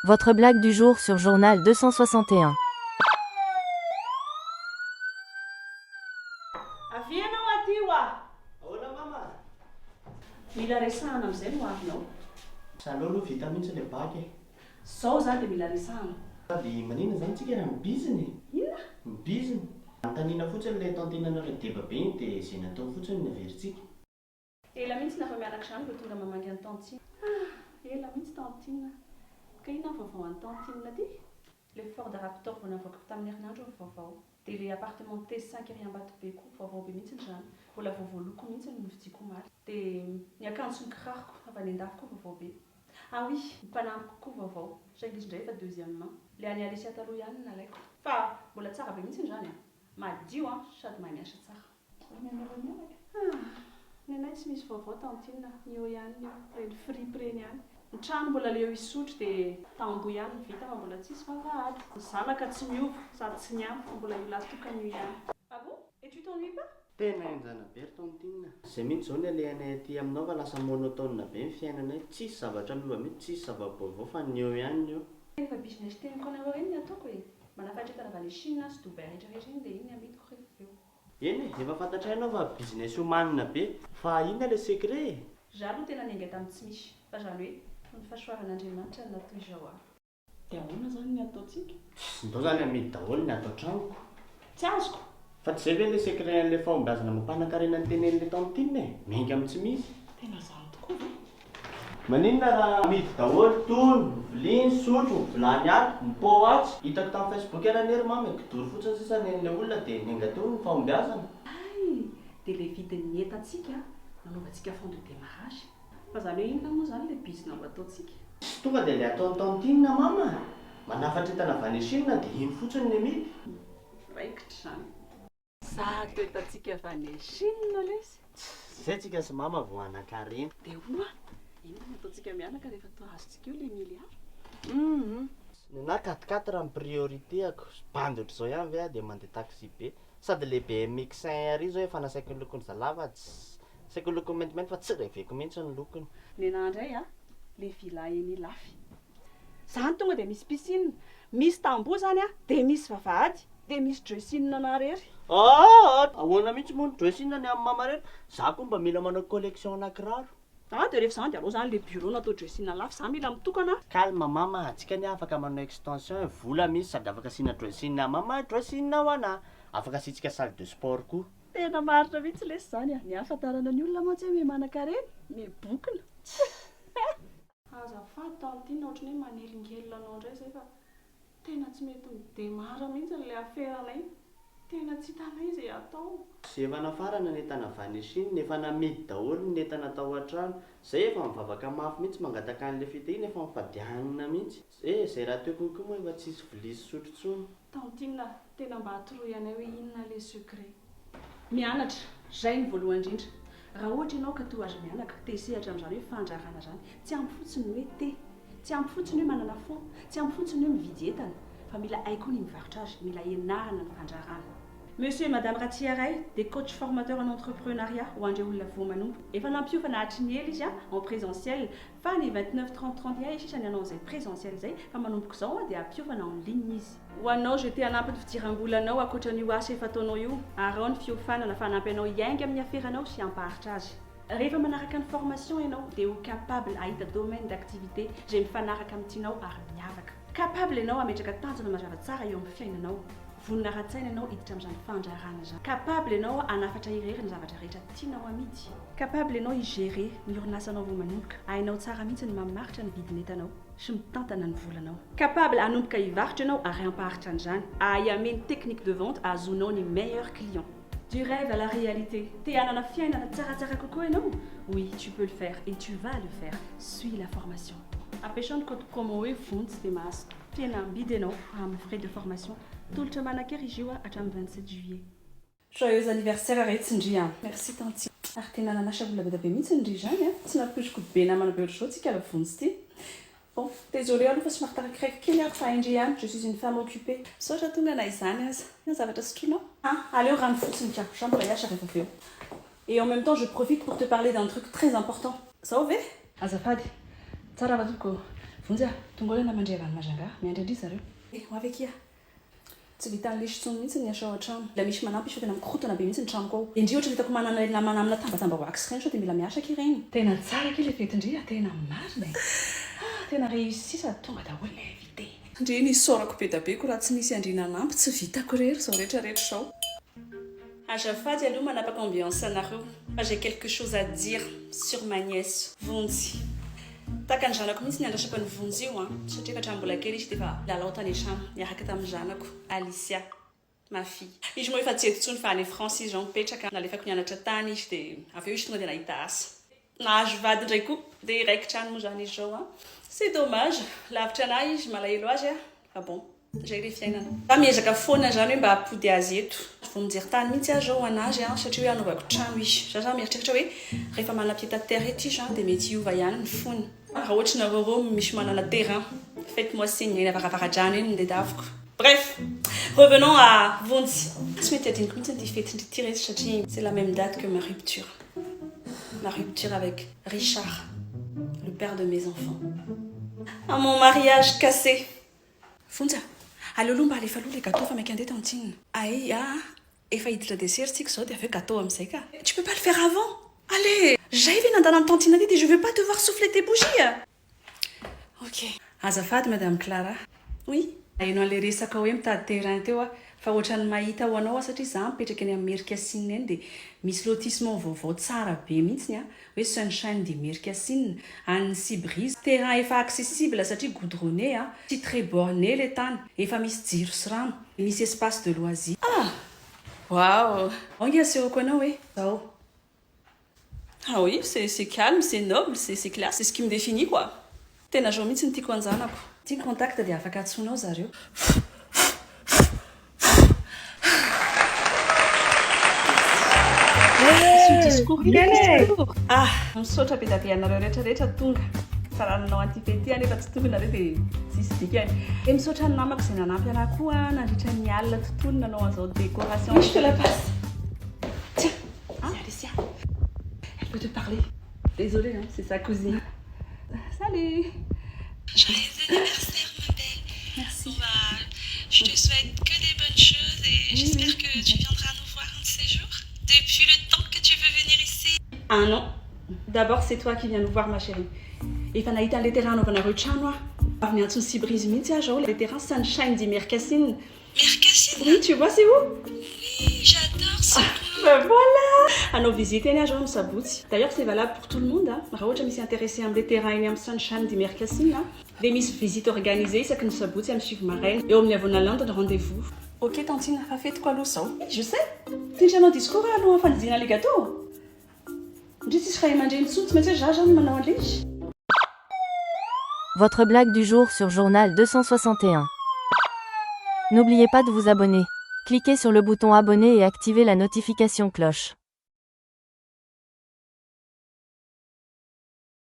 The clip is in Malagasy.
Votre blague du jour sur Journal 261. Avianao aty oa. Ahoana mama? Mila resahana amin'izay no avinao. Salao aloha vita mihitsy ilay baky. Zao zany dia mila resahana. Sady maninona zany tsika raha mibiziny? Inona? Mibiziny. Antaniana fotsiny ilay tantenanareo deba be iny dia izay natao fotsiny ny averintsika. Ela mihitsy nafa mianatra izany vao tonga mamangy any tantine. Ela mihitsy tantine. Ka inona ny vaovao any tantine aty? Le Ford Raptor vao navoaka tamin'ny herinandro ny vaovao. Dia le appartement T5 Riambato-be koa vaovao be mihitsy izany. Mbola vaovao loko mihitsy no vidiako omaly. Dia ny akanjo sy ny kiraroko avy any an-dafy koa vaovao be. Ah oui, ny mpanampiko koa vaovao. Saingy izy indray fa deuxième main. Le any Alessia taloha ihany no nalaiko. Fa mbola tsara be mihitsy izany a. Madio sady mahay miasa tsara. Ny anay tsy misy vaovao tantine, ny eo ihany io, reny fripe reny ihany. Ny trano mbola le eo isotro dia tambo ihany vita fa mbola tsisy vavahady. Ny zanaka tsy miova sady tsy niampy fa mbola io tokana io ihany. Ah bon? Et tu t'ennuies pas? Tena enjana be ry tantinina. Izay mihitsy zao ny alehanay aty aminao fa lasa monotone be ny fiainanay. Tsisy zavatra miova mihitsy, tsisy zava-baovao fa ny eo ihany io. Efa business teniko anareo reny ny ataoko e. Manafaritretana avy any Chine sy Dubai rehetrarehetra iny dia iny amidiko rehefa eo. Eny e, efa fantatra hainao fa business humanina be. Fa inona ilay secret? Za aloha tena niainga tamin'ny tsy misy. Fa zany hoe ny fahasoaran'Andriamanitra no natoy zao aho. Dia ahoana zany ny ataontsika? Ndao zany amidy daholo ny ato an-tranoko. Tsy azoko. Fa tsy zay ve ilay secret an'ilay fahombiazana mampanankarena ny tenen'ilay tantine e? Miainga amin'ny tsy misy. Tena zany tokoa ve? Maninona raha amidy daholo tony, vilia, sotro, vilany ato, ny pot atsy. Hitako tamin'ny Facebook era nery mamy kidory fotsiny sisa nen'ilay olona dia niainga teo ny fahombiazana. Ay, dia le vidin'ny entantsika nanaovantsika fond de démarrage. Fa zany hoe inona moa zany le business ho ataontsika? Sy tonga dia ilay atao tantine mama. Manafatretana avy any Chine dia iny fotsiny ny amidy. Raikitra zany. Zato entantsika avy any Chine lesy. Zay tsika sy mama vao hanan-karena. Dia oa, inona no ataontsika mianaka rehefa to azontsika eo le milliard? Ny anahy 4x4 raha ny priorité-ako. Bandy ohatr'izao ihany ve dia mandeha taxi be. Sady le BMX 1R zao efa nasaiko ny lokony zalava, saiko ny lokony maintimainty fa tsy reveko mihitsy ny lokony. Ny anahy indray le villa eny lafy. Zany tonga dia misy piscine, misy tamboho zany dia misy vavahady, dia misy dressing ana rery. Ahoana mihitsy moa ny dressing ny amin'ny mama rery. Za koa mba mila manao collection na kiraro. Dia rehefa zany dia aleo zany le bureau natao dressing lafy, za mila mitokana. Calme mama, antsika ny afaka manao extension, vola misy sady afaka asiana dressing mama, dressing ho anahy. Afaka asiantsika salle de sport koa. Tena marina mihitsy lesy zany ny ahafantarana ny olona mantsy hoe manan-karena, mibokona. Azafady tantine ohatrany hoe manelingelina anao indray izay fa tena tsy mety midemara mihitsy ilay aferanay. Tena tsy hitanay izay atao. Sy efa nafarana ny entana avy any Chine, efa namidy daholo ny entana tao an-trano. Zay efa mivavaka mafy mihitsy mangataka an'ilay fitahiana efa mifadianina mihitsy. Zay raha teo konkoa moa efa tsisy vilia sy sotro intsony. Tantine, tena mba atoroy anay hoe inona le secret. Mianatra, izay ny voalohany indrindra. Raha ohatra ianao ka toa azo mianaka, te hisehatra amin'izany hoe fandrarana zany, tsy ampy fotsiny hoe te, tsy ampy fotsiny hoe manana fond, tsy ampy fotsiny hoe mividy entana, fa mila hay koa ny mivarotra azy, mila ianarana ny fandrarana. Monsieur et Madame Ratiaray, des coachs formateurs en entrepreneuriat ho andreo olona vao manompo. Efa nampiofana hatry ely izy en présentiel fa ny 29 30 31 sisa ny anao izay présentiel izay fa manomboka izao dia ampiofana en ligne izy. Ho anao je te hanampy ny fidiram-bolanao ankoatran'io asa efa ataonao io, arao ny fiofanana fa hanampy anao hiainga amin'ny aferanao sy hampaharitra azy. Rehefa manaraka ny formation ianao dia ho capable ahita domaine d'activité izay mifanaraka amin'ny tianao ary miavaka. Capable ianao hametraka tanjona mazava tsara eo amin'ny fiainanao. Vonona ara-tsaina ianao hiditra amin'izany fandrarana zany. Capable ianao hanafatra irery ny zavatra rehetra tianao amidy. Capable ianao higérer ny orinasanao vao manomboka, hainao tsara mihitsy ny mamaritra ny vidin'entanao sy mitantana ny volanao. Capable hanomboka hivarotra ianao ary hampaharitra an'izany, ahay ameny technique de vente ahazoanao ny meilleurs clients. Du rêve à la réalité. Te hanana fiainana tsaratsara kokoa ianao? Oui, tu peux le faire et tu vas le faire. Suis la formation. Ampiasainy code promo hoe vontsy dia mahazo tena mibidy ianao amin'ny frais de formation. Tolotra manan-kery izy io hatramin'ny 27 juillet. Joyeux anniversaire Retsindria. Merci tanty. Ary tena nanasa olona be mihitsy ndry zany tsy nampiosiko be namana be ohatr'izao tsika la vontsy ty. Bon, désolé aloha fa somary tarakiraiky kely ako fa indry ihany, je suis une femme occupée. Saotra tonga na izany aza. Ina zavatra sotroinao? Aleo rano fotsiny ka, chambre yasha rehefa avy eo. Et en même temps, je profite pour te parler d'un truc très important. Zao ve? Azafady. Tsara va toko vonjy tonga hoe na mandray ranomasanga miandry zareo ho avy akia tsy vitan'ny lesitsony mihitsy ny asa ao an-trano la misy manampy izy fa tena mikorotana be mihitsy ny tranoko ao indri ohatra hitako manamina tambatamba hoax ireny sao dia mila miasa aky ireny tena tsara aky le fetindria tena marina tena réussisa tonga daholo le invité ndre nisy saorako be dabeko raha tsy nisy andrina anampy tsy vitako rery zao rehetrarehetra zao azafady aloha manapaka ambiance anareo fa j'ai quelque chose à dire sur ma nièce Vonjy taka ny zanako mihitsy ny andrasako ny Vonjy io satria ka mbola kely izy dia efa lalao tany an-trano niaraka tamin'ny zanako Alicia ma fille izy moa efa tsy eto intsony fa any France izy mipetraka nalefako nianatra tany izy dia avy eo izy tonga dia nahita asa nahazo vady indray koa dia iraiki-trano moa zany izy zao c'est dommage lavitra anahy izy malahelo azy fa bon zay le fiainana za miezaka foana zany hoe mba hampody azy eto vao mijery tany mihitsy azy ao anazy satria hoe anaovako trano izy za mieritreritra hoe rehefa manana pied-à-terre eto izy dia mety hiova ihany ny fony raha ohatra nareo misy manana terrain faites-moi signe eny avaravara-drano eny ny daviko bref revenons à Vonjy tsy mety adiniko mihitsy ty fety ty rezy satria c'est la même date que ma rupture avec Richard le père de mes enfants à mon mariage cassé Vonjy aleo aloha mba alefa aloha le gâteau fa mainka andeha tantine efa hiditra dessert tsika zao dia aveo gâteau amin'izay ka tu peux pas le faire avant allez j'ai vu nandana ny tantine aty dia je veux pas devoir souffler tes bougies ok azafady madame Clara oui hainao an'le resaka hoe mitady terrain teo fa ohatrany mahita ho anao satria za mipetraka eny amin'ny Mercasine eny dia misy lotissement vaovao tsara be mihitsy hoe Sunshine de Mercasine any Sibrise terrain efa accessible satria goudronné tsy très borné le tany efa misy jiro sy rano misy espace de loisir waouh engasehoko anao hoe zao oui c'est calme c'est noble c'est classe c'est ce qui me définit quoi tena zao mihitsy ny tiako anjanako tia contact dia afaka atsonao zareo misaotra be dabeanareo rehetrarehetra tonga sarananao antipety any efa tsy tongonareo dia tsisy dikany e misaotra ny namako izay nanampy anahy koa nandritra ny alina tontolo nanao an'izao décoration je te la passe tiens c'est Alicia elle peut te parler désolée c'est sa cousine salut joyeux anniversaire ma belle. Merci. Bon, bah, je te souhaite que des bonnes choses et j'espère que tu viendras nous voir un de ces jours. Depuis le temps que tu veux venir ici. Ah non, d'abord c'est toi qui viens nous voir ma chérie. Efa nahita le terrain anaovanareo trano avy niantsony Sibrise mihitsy aza le terrain Sunshine de Mercasine. Mercasine? Oui, tu vois c'est où? Oui, j'adore ce coin. Ben voilà, anao visite eny aza misabotsy. D'ailleurs c'est valable pour tout le monde raha ohatra misy intéressé am'le terrain eny amin'ny Sunshine de Mercasine dia misy visite organisée isaky ny sabotsy amin'ny Sivy Maraina eo amin'ny avona lande de rendez-vous. Ok tantine, fa fetiko aloha zao. Je sais. Tindranao discours aloha fandidiana le gâteau. Ndre tsisy fahay aman-dreny intsony tsy maintsy zany manao an'le izy. Votre blague du jour sur Journal 261. N'oubliez pas de vous abonner. Cliquez sur le bouton abonner et activez la notification cloche.